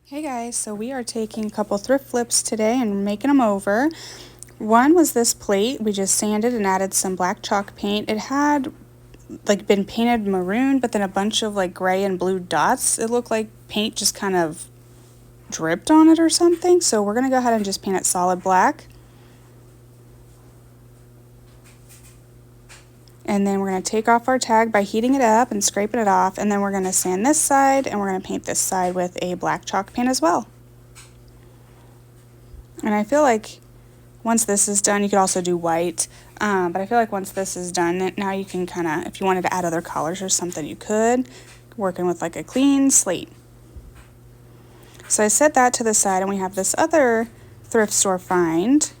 Hey guys, so we are taking a couple thrift flips today and making them over. One was this plate. We just sanded and added some black chalk paint. It had like been painted maroon, but then a bunch of like gray and blue dots. It looked like paint just kind of dripped on it or something. So we're gonna go ahead and just paint it solid black. And then we're going to take off our tag by heating it up and scraping it off. And then we're going to sand this side and we're going to paint this side with a black chalk paint as well. And I feel like once this is done, you could also do white. But I feel like once this is done, now you can kind of, if you wanted to add other colors or something, you could. Working with like a clean slate. So I set that to the side and we have this other thrift store find.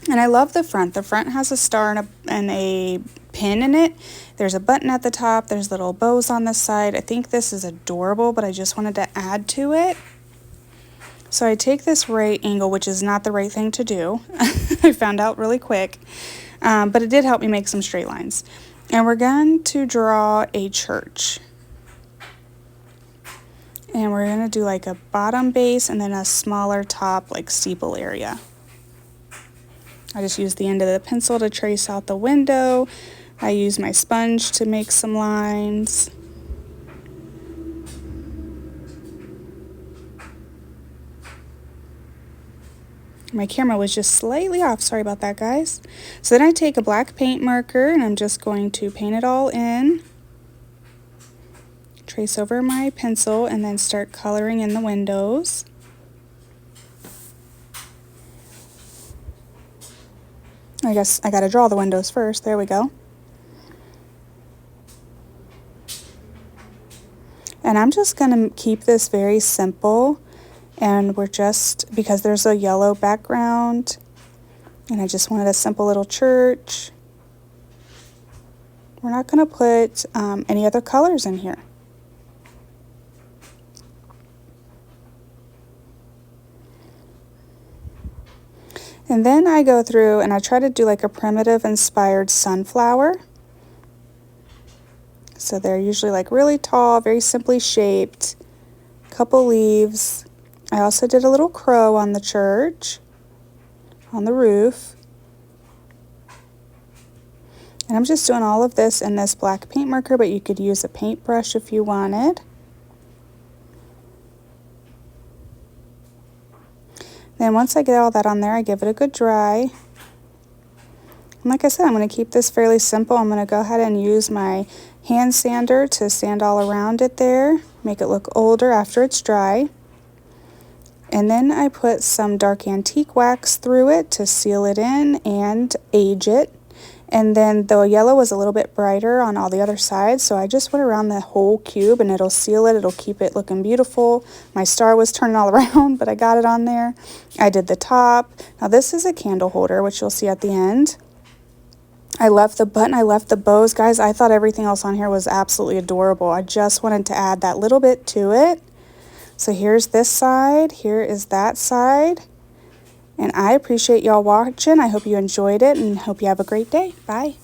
And I love the front. The front has a star and a pin in it. There's a button at the top. There's little bows on the side. I think this is adorable, but I just wanted to add to it. So I take this right angle, which is not the right thing to do. I found out really quick, but it did help me make some straight lines. And we're going to draw a church. And we're going to do like a bottom base and then a smaller top, like steeple area. I just used the end of the pencil to trace out the window. I used my sponge to make some lines. My camera was just slightly off. Sorry about that, guys. So then I take a black paint marker and I'm just going to paint it all in. Trace over my pencil and then start coloring in the windows. I guess I gotta draw the windows first. There we go. And I'm just gonna keep this very simple. And we're just, because there's a yellow background, and I just wanted a simple little church. We're not gonna put any other colors in here. And then I go through and I try to do like a primitive inspired sunflower. So they're usually like really tall, very simply shaped, couple leaves. I also did a little crow on the church, on the roof. And I'm just doing all of this in this black paint marker, but you could use a paintbrush if you wanted. Then once I get all that on there, I give it a good dry. And like I said, I'm going to keep this fairly simple. I'm going to go ahead and use my hand sander to sand all around it there, make it look older after it's dry. And then I put some dark antique wax through it to seal it in and age it. And then the yellow was a little bit brighter on all the other sides, so I just went around the whole cube and it'll seal it, it'll keep it looking beautiful. My star was turning all around, but I got it on there. I did the top. Now this is a candle holder, which you'll see at the end. I left the button, I left the bows. Guys, I thought everything else on here was absolutely adorable. I just wanted to add that little bit to it. So here's this side, here is that side. And I appreciate y'all watching. I hope you enjoyed it and hope you have a great day. Bye.